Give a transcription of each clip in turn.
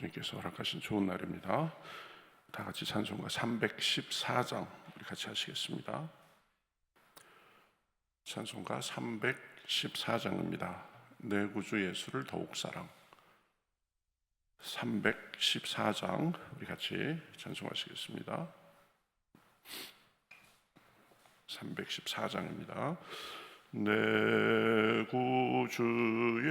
주님께서 허락하신 좋은 날입니다. 다 같이 찬송가 314장 우리 같이 하시겠습니다. 찬송가 314장입니다. 내 구주 예수를 더욱 사랑. 314장 우리 같이 찬송하시겠습니다. 314장입니다. 내 구주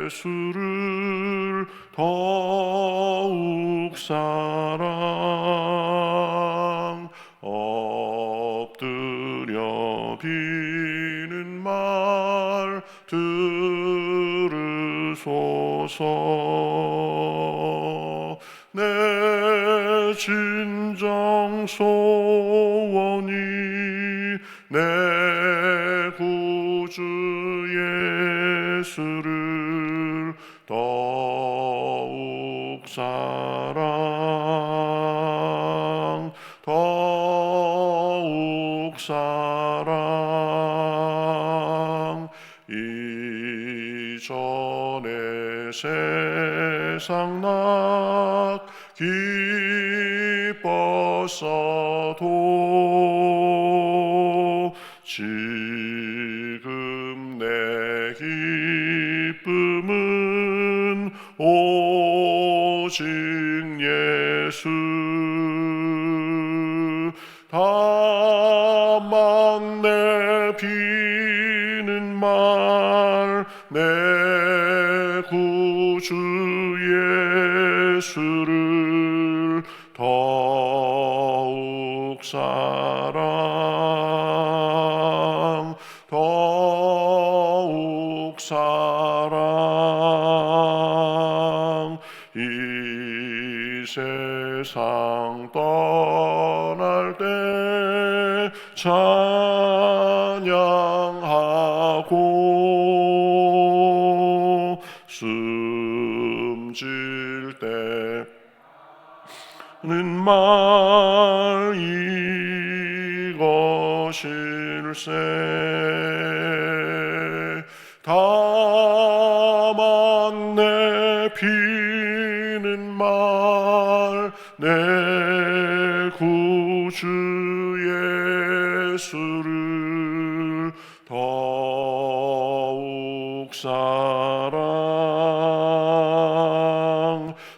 예수를 더욱 사랑. 엎드려 비는 말 들으소서. 내 진정 소원이 내 구주 예수를 더욱 사랑, 더욱 사랑. 이전에 세상 낙 기뻤어도 지금 내 기쁨은 오직 예수. 다만 내 비는 말 내 구주 예수를 더욱 사랑, 더욱 사랑. 이 세상 떠날 때 찬양하고 숨질 때는 말 이것일세. 다만 내 비는 말 내 구주 예수를 더욱 사랑,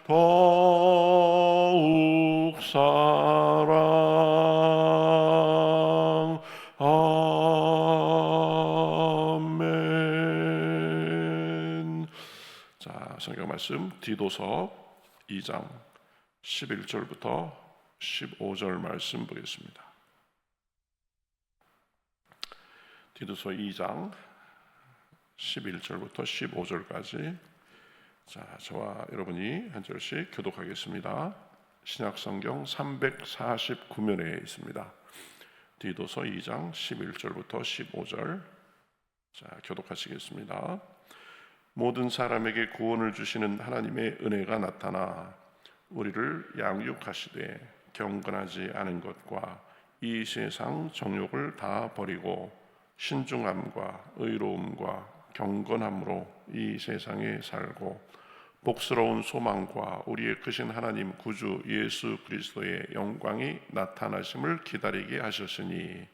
더욱 사랑. 아멘. 자, 성경 말씀 디도서 2장 11절부터 15절 말씀 보겠습니다. 디도서 2장 11절부터 15절까지. 자, 저와 여러분이 한 절씩 교독하겠습니다. 신약성경 349면에 있습니다. 디도서 2장 11절부터 15절. 자, 교독하시겠습니다. 모든 사람에게 구원을 주시는 하나님의 은혜가 나타나 우리를 양육하시되 경건하지 않은 것과 이 세상 정욕을 다 버리고 신중함과 의로움과 경건함으로 이 세상에 살고 복스러운 소망과 우리의 크신 하나님 구주 예수 그리스도의 영광이 나타나심을 기다리게 하셨으니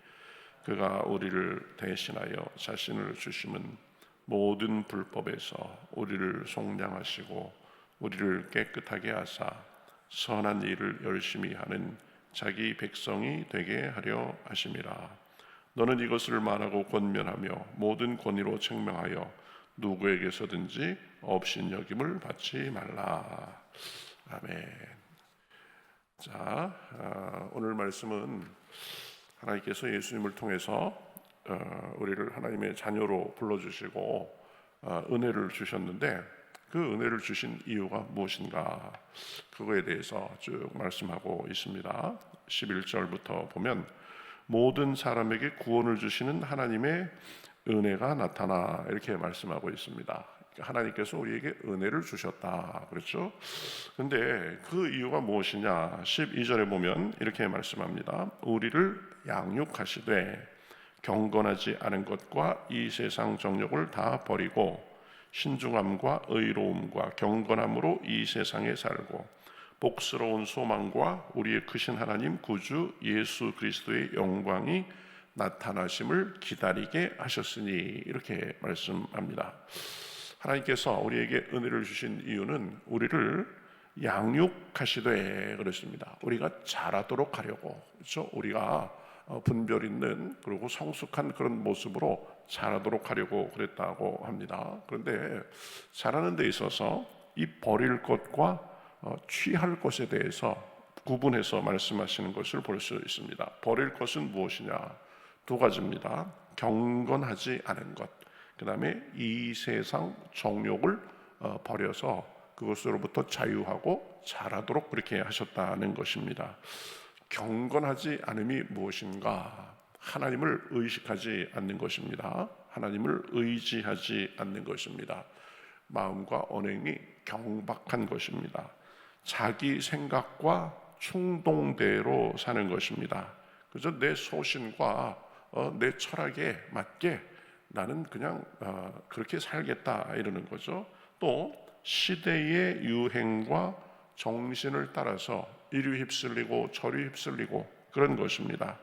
그가 우리를 대신하여 자신을 주심은 모든 불법에서 우리를 속량하시고 우리를 깨끗하게 하사 선한 일을 열심히 하는 자기 백성이 되게 하려 하심이라. 너는 이것을 말하고 권면하며 모든 권위로 책명하여 누구에게서든지 업신여김을 받지 말라. 아멘. 자, 오늘 말씀은 하나님께서 예수님을 통해서 우리를 하나님의 자녀로 불러주시고 은혜를 주셨는데 그 은혜를 주신 이유가 무엇인가, 그거에 대해서 쭉 말씀하고 있습니다. 11절부터 보면 모든 사람에게 구원을 주시는 하나님의 은혜가 나타나, 이렇게 말씀하고 있습니다. 하나님께서 우리에게 은혜를 주셨다, 그렇죠? 근데 그 이유가 무엇이냐, 12절에 보면 이렇게 말씀합니다. 우리를 양육하시되 경건하지 않은 것과 이 세상 정욕을 다 버리고 신중함과 의로움과 경건함으로 이 세상에 살고 복스러운 소망과 우리의 크신 하나님 구주 예수 그리스도의 영광이 나타나심을 기다리게 하셨으니, 이렇게 말씀합니다. 하나님께서 우리에게 은혜를 주신 이유는 우리를 양육하시되 그랬습니다. 우리가 자라도록 하려고, 그렇죠? 우리가 분별 있는 그리고 성숙한 그런 모습으로 자라도록 하려고 그랬다고 합니다. 그런데 자라는 데 있어서 이 버릴 것과 취할 것에 대해서 구분해서 말씀하시는 것을 볼 수 있습니다. 버릴 것은 무엇이냐? 두 가지입니다. 경건하지 않은 것, 그 다음에 이 세상 정욕을 버려서 그것으로부터 자유하고 자라도록 그렇게 하셨다는 것입니다. 경건하지 않음이 무엇인가? 하나님을 의식하지 않는 것입니다. 하나님을 의지하지 않는 것입니다. 마음과 언행이 경박한 것입니다. 자기 생각과 충동대로 사는 것입니다. 그저 내 소신과 내 철학에 맞게 나는 그냥 그렇게 살겠다 이러는 거죠. 또 시대의 유행과 정신을 따라서 이리 휩쓸리고 저리 휩쓸리고 그런 것입니다.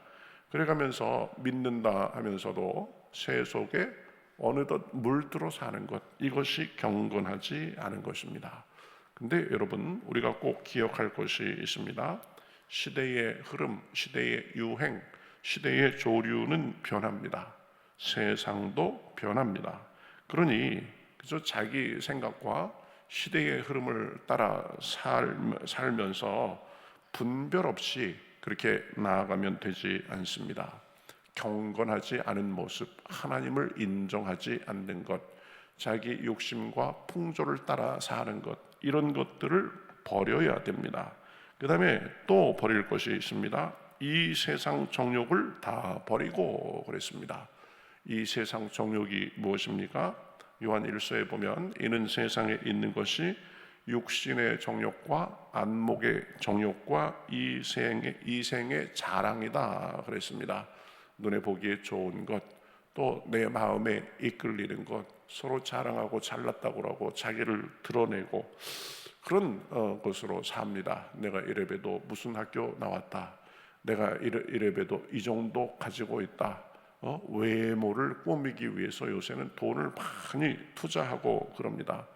그래가면서 믿는다 하면서도 새 속에 어느덧 물들어 사는 것, 이것이 경건하지 않은 것입니다. 근데 여러분, 우리가 꼭 기억할 것이 있습니다. 시대의 흐름, 시대의 유행, 시대의 조류는 변합니다. 세상도 변합니다. 그러니 그저 자기 생각과 시대의 흐름을 따라 살면서 분별 없이 그렇게 나아가면 되지 않습니다. 경건하지 않은 모습, 하나님을 인정하지 않는 것, 자기 욕심과 풍조를 따라 사는 것, 이런 것들을 버려야 됩니다. 그 다음에 또 버릴 것이 있습니다. 이 세상 정욕을 다 버리고 그랬습니다. 이 세상 정욕이 무엇입니까? 요한 1서에 보면 이는 세상에 있는 것이 육신의 정욕과 안목의 정욕과 이생의 자랑이다 그랬습니다. 눈에 보기에 좋은 것, 또 내 마음에 이끌리는 것, 서로 자랑하고 잘났다고 하고 자기를 드러내고 그런 것으로 삽니다. 내가 이래봬도 무슨 학교 나왔다, 내가 이래봬도 이 정도 가지고 있다, 외모를 꾸미기 위해서 요새는 돈을 많이 투자하고 그럽니다.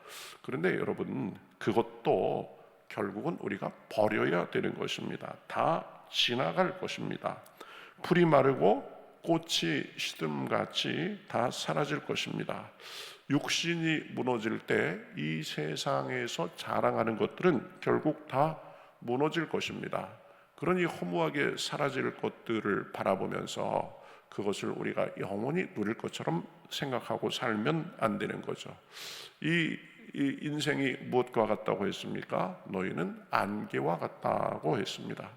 그런데 여러분, 그것도 결국은 우리가 버려야 되는 것입니다. 다 지나갈 것입니다. 풀이 마르고 꽃이 시듬같이 다 사라질 것입니다. 육신이 무너질 때 이 세상에서 자랑하는 것들은 결국 다 무너질 것입니다. 그러니 허무하게 사라질 것들을 바라보면서 그것을 우리가 영원히 누릴 것처럼 생각하고 살면 안 되는 거죠. 이 인생이 무엇과 같다고 했습니까? 너희는 안개와 같다고 했습니다.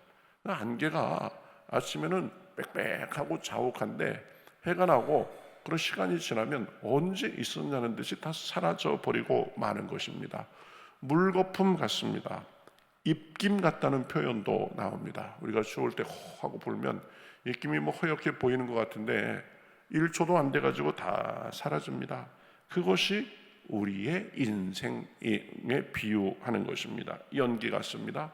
안개가 아침에는 빽빽하고 자욱한데 해가 나고 그런 시간이 지나면 언제 있었냐는 듯이 다 사라져 버리고 마는 것입니다. 물거품 같습니다. 입김 같다는 표현도 나옵니다. 우리가 추울 때 하고 불면 입김이 허옇게 보이는 것 같은데 1초도 안 돼가지고 다 사라집니다. 그것이 우리의 인생에 비유하는 것입니다. 연기 같습니다.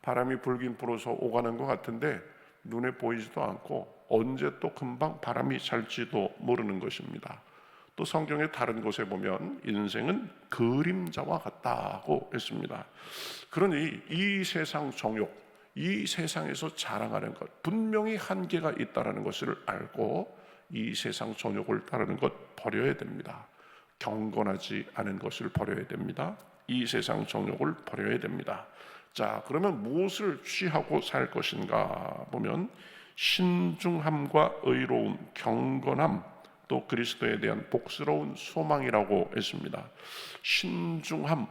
바람이 불긴 불어서 오가는 것 같은데 눈에 보이지도 않고 언제 또 금방 바람이 잘지도 모르는 것입니다. 또 성경의 다른 곳에 보면 인생은 그림자와 같다고 했습니다. 그러니 이 세상 정욕, 이 세상에서 자랑하는 것, 분명히 한계가 있다는 것을 알고 이 세상 정욕을 따르는 것 버려야 됩니다. 경건하지 않은 것을 버려야 됩니다. 이 세상 정욕을 버려야 됩니다. 자, 그러면 무엇을 취하고 살 것인가 보면 신중함과 의로움, 경건함, 또 그리스도에 대한 복스러운 소망이라고 했습니다. 신중함,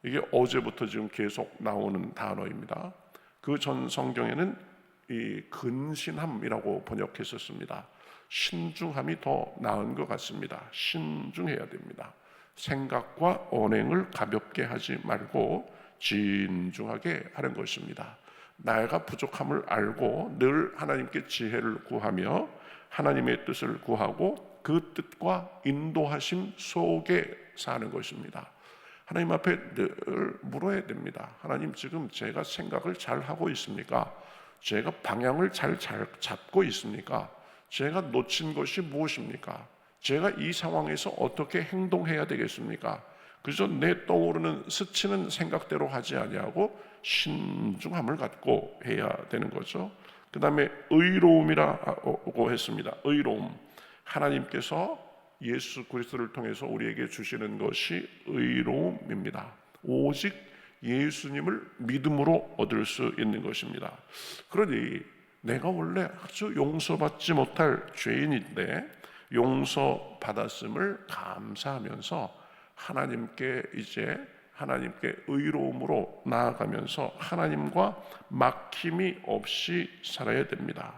이게 어제부터 지금 계속 나오는 단어입니다. 그 전 성경에는 이 근신함이라고 번역했었습니다. 신중함이 더 나은 것 같습니다. 신중해야 됩니다. 생각과 언행을 가볍게 하지 말고 진중하게 하는 것입니다. 내가 부족함을 알고 늘 하나님께 지혜를 구하며 하나님의 뜻을 구하고 그 뜻과 인도하심 속에 사는 것입니다. 하나님 앞에 늘 물어야 됩니다. 하나님, 지금 제가 생각을 잘 하고 있습니까? 제가 방향을 잘 잡고 있습니까? 제가 놓친 것이 무엇입니까? 제가 이 상황에서 어떻게 행동해야 되겠습니까? 그저 내 떠오르는 스치는 생각대로 하지 아니하고 신중함을 갖고 해야 되는 거죠. 그 다음에 의로움이라고 했습니다. 의로움, 하나님께서 예수 그리스도를 통해서 우리에게 주시는 것이 의로움입니다. 오직 예수님을 믿음으로 얻을 수 있는 것입니다. 그러니 내가 원래 아주 용서받지 못할 죄인인데 용서받았음을 감사하면서 하나님께 의로움으로 나아가면서 하나님과 막힘이 없이 살아야 됩니다.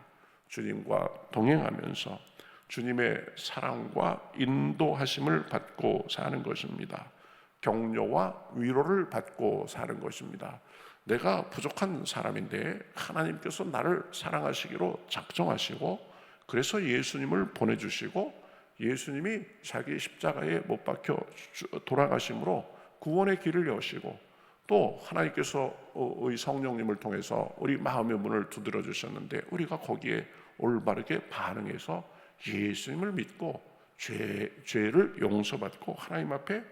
주님과 동행하면서 주님의 사랑과 인도하심을 받고 사는 것입니다. 격려와 위로를 받고 사는 것입니다. 내가 부족한 사람인데 하나님께서 나를 사랑하시기로 작정하시고 그래서 예수님을 보내주시고 예수님이 자기 십자가에 못 박혀 돌아가심으로 구원의 길을 여시고 또 하나님께서 성령님을 통해서 우리 마음의 문을 두드려 주셨는데 우리가 거기에 올바르게 반응해서 예수님을 믿고 죄를 용서받고 하나님 앞에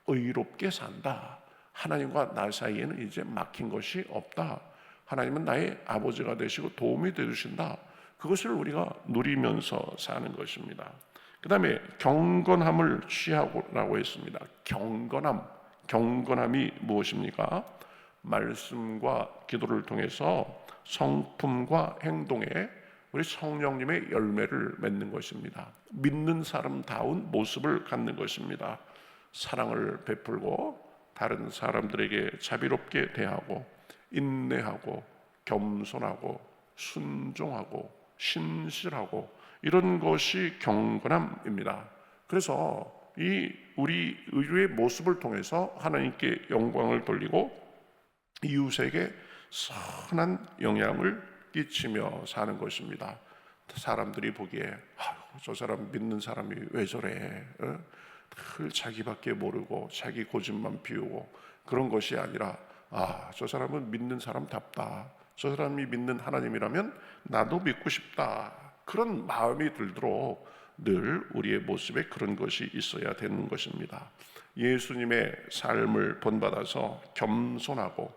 의롭게 산다. 하나님과 나 사이에는 이제 막힌 것이 없다. 하나님은 나의 아버지가 되시고 도움이 되주신다. 그것을 우리가 누리면서 사는 것입니다. 그 다음에 경건함을 취하고라고 했습니다. 경건함이 무엇입니까? 말씀과 기도를 통해서 성품과 행동에 우리 성령님의 열매를 맺는 것입니다. 믿는 사람다운 모습을 갖는 것입니다. 사랑을 베풀고 다른 사람들에게 자비롭게 대하고 인내하고 겸손하고 순종하고 신실하고 이런 것이 경건함입니다. 그래서 우리 의류의 모습을 통해서 하나님께 영광을 돌리고 이웃에게 선한 영향을 끼치며 사는 것입니다. 사람들이 보기에 저 사람 믿는 사람이 왜 저래? 늘 자기밖에 모르고 자기 고집만 피우고 그런 것이 아니라 저 사람은 믿는 사람답다. 저 사람이 믿는 하나님이라면 나도 믿고 싶다. 그런 마음이 들도록 늘 우리의 모습에 그런 것이 있어야 되는 것입니다. 예수님의 삶을 본받아서 겸손하고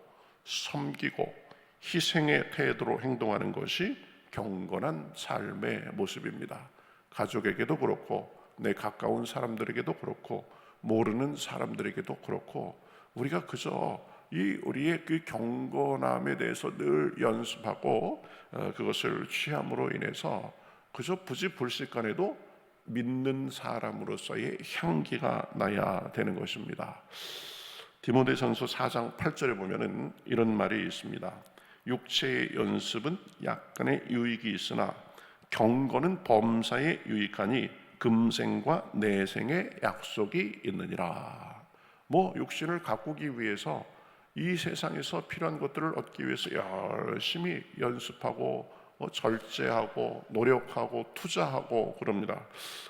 섬기고 희생의 태도로 행동하는 것이 경건한 삶의 모습입니다. 가족에게도 그렇고 내 가까운 사람들에게도 그렇고 모르는 사람들에게도 그렇고 우리가 그저 우리의 그 경건함에 대해서 늘 연습하고 그것을 취함으로 인해서 그저 부지불식간에도 믿는 사람으로서의 향기가 나야 되는 것입니다. 디모데전서 4장 8절에 보면은 이런 말이 있습니다. 육체의 연습은 약간의 유익이 있으나 경건은 범사에 유익하니 금생과 내생의 약속이 있느니라. 육신을 가꾸기 위해서 이 세상에서 필요한 것들을 얻기 위해서 열심히 연습하고 절제하고 노력하고 투자하고 그럽니다.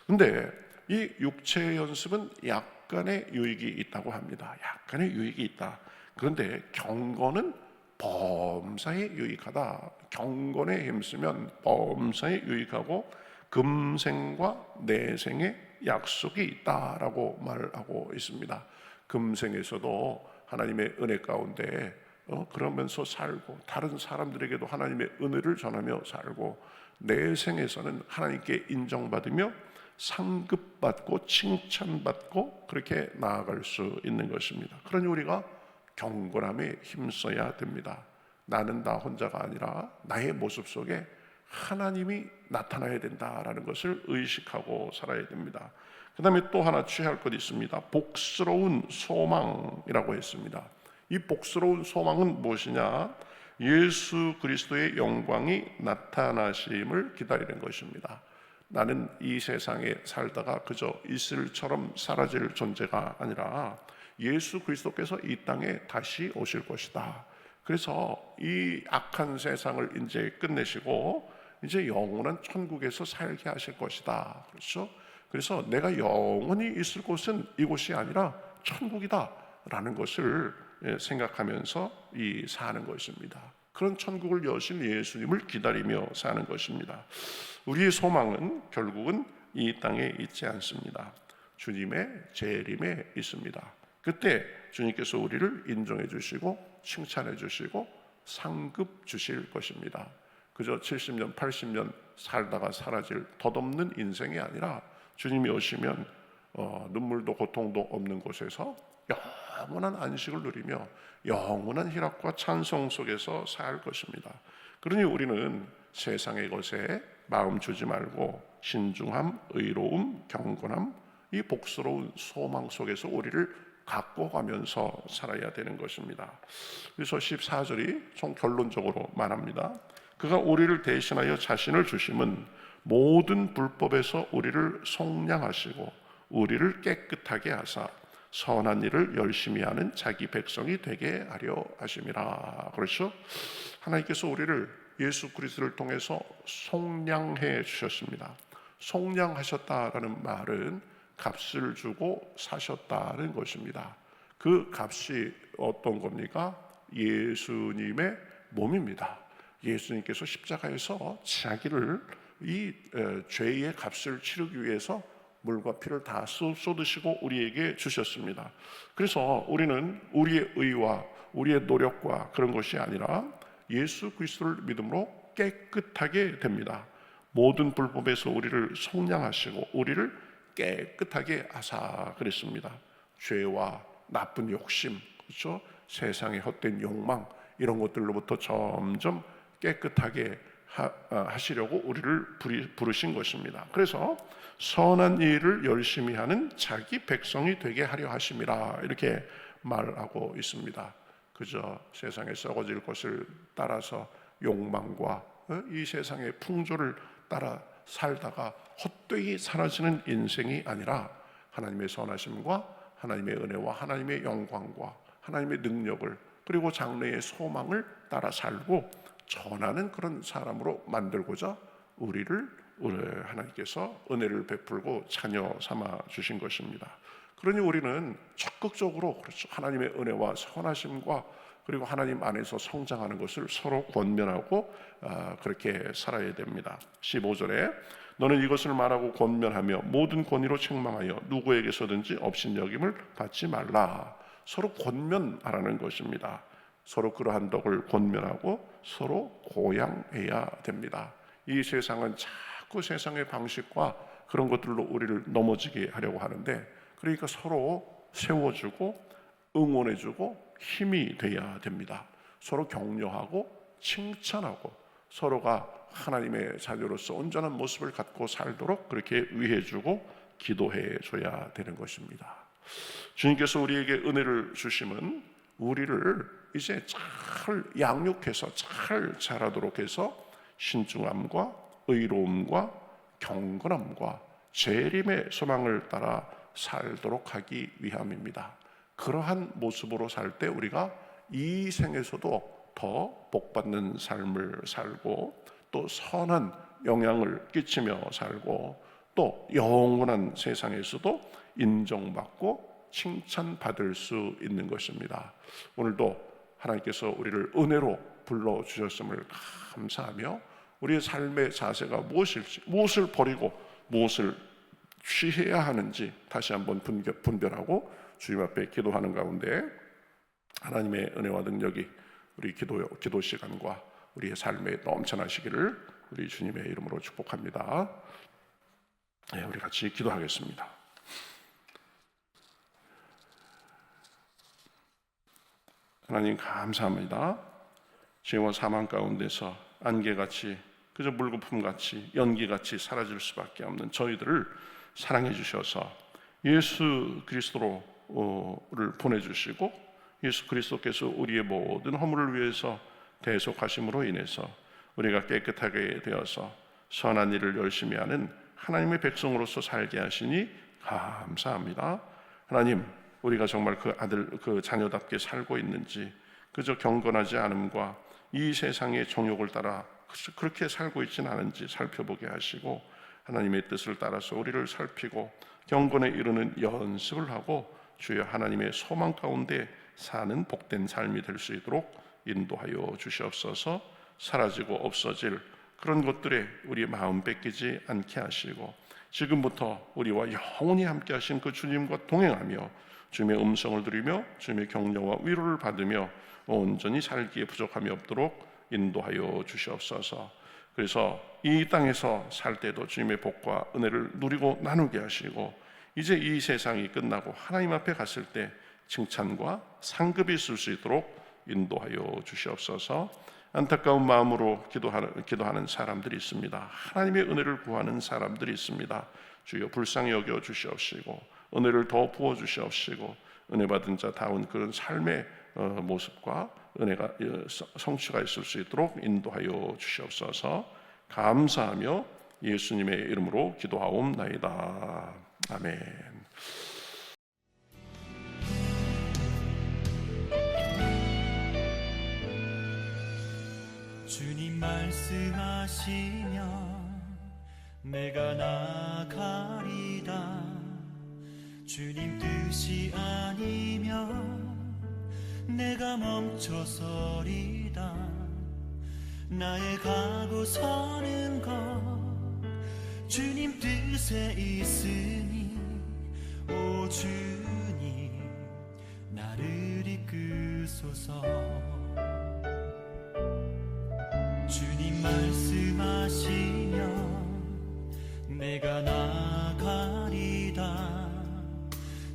근데 이 육체의 연습은 약간의 유익이 있다고 합니다. 약간의 유익이 있다. 그런데 경건은 범사에 유익하다. 경건에 힘쓰면 범사에 유익하고 금생과 내생의 약속이 있다라고 말하고 있습니다. 금생에서도 하나님의 은혜 가운데 그러면서 살고 다른 사람들에게도 하나님의 은혜를 전하며 살고 내생에서는 하나님께 인정받으며 상급받고 칭찬받고 그렇게 나아갈 수 있는 것입니다. 그러니 우리가 경건함에 힘써야 됩니다. 나는 나 혼자가 아니라 나의 모습 속에 하나님이 나타나야 된다라는 것을 의식하고 살아야 됩니다. 그 다음에 또 하나 취할 것이 있습니다. 복스러운 소망이라고 했습니다. 이 복스러운 소망은 무엇이냐? 예수 그리스도의 영광이 나타나심을 기다리는 것입니다. 나는 이 세상에 살다가 그저 이슬처럼 사라질 존재가 아니라 예수 그리스도께서 이 땅에 다시 오실 것이다. 그래서 이 악한 세상을 이제 끝내시고 이제 영원한 천국에서 살게 하실 것이다. 그렇죠? 그래서 내가 영원히 있을 곳은 이곳이 아니라 천국이다라는 것을 생각하면서 사는 것입니다. 그런 천국을 여신 예수님을 기다리며 사는 것입니다. 우리의 소망은 결국은 이 땅에 있지 않습니다. 주님의 재림에 있습니다. 그때 주님께서 우리를 인정해 주시고 칭찬해 주시고 상급 주실 것입니다. 그저 70년, 80년 살다가 사라질 덧없는 인생이 아니라 주님이 오시면 눈물도 고통도 없는 곳에서 영원한 안식을 누리며 영원한 희락과 찬송 속에서 살 것입니다. 그러니 우리는 세상의 것에 마음 주지 말고 신중함, 의로움, 경건함, 이 복스러운 소망 속에서 우리를 갖고 가면서 살아야 되는 것입니다. 그래서 14절이 총 결론적으로 말합니다. 그가 우리를 대신하여 자신을 주심은 모든 불법에서 우리를 속량하시고 우리를 깨끗하게 하사 선한 일을 열심히 하는 자기 백성이 되게 하려 하심이라. 그렇죠? 하나님께서 우리를 예수 그리스도를 통해서 속량해 주셨습니다. 속량하셨다라는 말은 값을 주고 사셨다는 것입니다. 그 값이 어떤 겁니까? 예수님의 몸입니다. 예수님께서 십자가에서 자기를 이 죄의 값을 치르기 위해서 물과 피를 다 쏟으시고 우리에게 주셨습니다. 그래서 우리는 우리의 의와 우리의 노력과 그런 것이 아니라 예수 그리스도를 믿음으로 깨끗하게 됩니다. 모든 불법에서 우리를 속량하시고 우리를 깨끗하게 하사 그랬습니다. 죄와 나쁜 욕심, 그렇죠? 세상의 헛된 욕망 이런 것들로부터 점점 깨끗하게 하시려고 우리를 부르신 것입니다. 그래서 선한 일을 열심히 하는 자기 백성이 되게 하려 하심이라 이렇게 말하고 있습니다. 그저 세상에 썩어질 것을 따라서 욕망과 이 세상의 풍조를 따라 살다가 헛되이 사라지는 인생이 아니라 하나님의 선하심과 하나님의 은혜와 하나님의 영광과 하나님의 능력을 그리고 장래의 소망을 따라 살고 전하는 그런 사람으로 만들고자 우리를 하나님께서 은혜를 베풀고 자녀 삼아 주신 것입니다. 그러니 우리는 적극적으로 그렇죠. 하나님의 은혜와 선하심과 그리고 하나님 안에서 성장하는 것을 서로 권면하고 그렇게 살아야 됩니다. 15절에 너는 이것을 말하고 권면하며 모든 권위로 책망하여 누구에게서든지 업신여김을 받지 말라. 서로 권면하라는 것입니다. 서로 그러한 덕을 권면하고 서로 고양해야 됩니다. 이 세상은 자꾸 세상의 방식과 그런 것들로 우리를 넘어지게 하려고 하는데 그러니까 서로 세워주고 응원해주고 힘이 돼야 됩니다. 서로 격려하고 칭찬하고 서로가 하나님의 자녀로서 온전한 모습을 갖고 살도록 그렇게 위해주고 기도해 줘야 되는 것입니다. 주님께서 우리에게 은혜를 주심은 우리를 이제 잘 양육해서 잘 자라도록 해서 신중함과 의로움과 경건함과 재림의 소망을 따라 살도록 하기 위함입니다. 그러한 모습으로 살 때 우리가 이 생에서도 더 복받는 삶을 살고 또 선한 영향을 끼치며 살고 또 영원한 세상에서도 인정받고 칭찬받을 수 있는 것입니다. 오늘도 하나님께서 우리를 은혜로 불러주셨음을 감사하며 우리의 삶의 자세가 무엇일지 무엇을 버리고 무엇을 취해야 하는지 다시 한번 분별하고 주님 앞에 기도하는 가운데 하나님의 은혜와 능력이 우리 기도 시간과 우리의 삶에 넘쳐나시기를 우리 주님의 이름으로 축복합니다. 네, 우리 같이 기도하겠습니다. 하나님 감사합니다. 죄와 사망 가운데서 안개같이 그저 물거품같이 연기같이 사라질 수밖에 없는 저희들을 사랑해 주셔서 예수 그리스도를 보내주시고 예수 그리스도께서 우리의 모든 허물을 위해서 대속하심으로 인해서 우리가 깨끗하게 되어서 선한 일을 열심히 하는 하나님의 백성으로서 살게 하시니 감사합니다. 하나님, 우리가 정말 그 자녀답게 살고 있는지 그저 경건하지 않음과 이 세상의 정욕을 따라 그렇게 살고 있지는 않은지 살펴보게 하시고 하나님의 뜻을 따라서 우리를 살피고 경건에 이르는 연습을 하고 주여 하나님의 소망 가운데 사는 복된 삶이 될 수 있도록 인도하여 주시옵소서. 사라지고 없어질 그런 것들에 우리 마음 뺏기지 않게 하시고 지금부터 우리와 영원히 함께 하신 그 주님과 동행하며 주님의 음성을 들으며 주님의 격려와 위로를 받으며 온전히 살기에 부족함이 없도록 인도하여 주시옵소서. 그래서 이 땅에서 살 때도 주님의 복과 은혜를 누리고 나누게 하시고 이제 이 세상이 끝나고 하나님 앞에 갔을 때 칭찬과 상급이 있을 수 있도록 인도하여 주시옵소서. 안타까운 마음으로 기도하는 사람들이 있습니다. 하나님의 은혜를 구하는 사람들이 있습니다. 주여 불쌍히 여겨 주시옵시고 은혜를 더 부어 주시옵시고 은혜 받은 자다운 그런 삶의 모습과 은혜가 성취가 있을 수 있도록 인도하여 주시옵소서. 감사하며 예수님의 이름으로 기도하옵나이다. 아멘. 주님 말씀하시면 내가 나가리다. 주님 뜻이 아니면 내가 멈춰서리다. 나의 가고 서는 것 주님 뜻에 있으니 오 주님 나를 이끄소서. 주님 말씀하시면 내가 나가리다.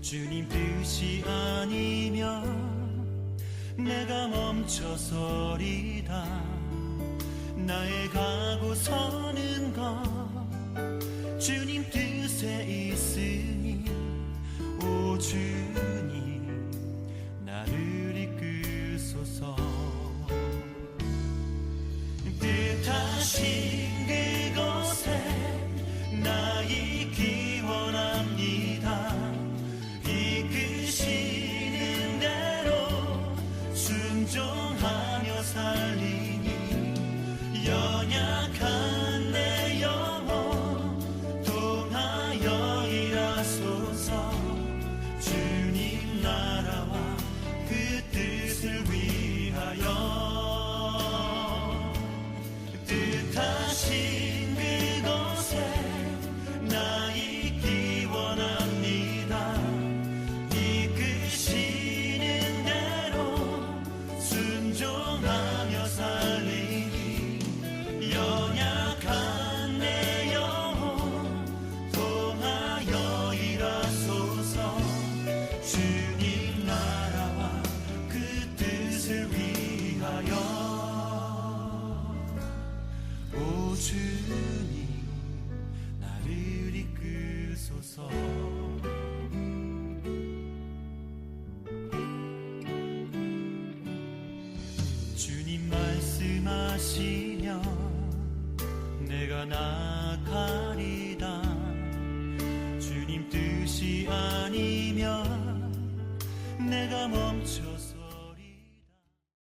주님 뜻이 아니면 내가 멈춰서리다. 나의 가고 서는 것 주님 뜻에 있으니 오 주님 나를 이끄소서. 뜻하신 그곳에 나 있기 원합니다. 이끄시는 대로 순종하며 살리니 연약한 내 영혼 통하여 일하소서. 주님 나라와 그 뜻을 위하여 뜻하신 그곳에 나 있기 원합니다. 이끄시는 대로 순종하며 살리니 연약한 내 영혼 통하여 일하소서. 주님 나라와 그 뜻을 위하여 오 주님 나를 이끄소서. 주님 말씀하시면 내가 나가리다. 주님 뜻이 아니면 내가 멈춰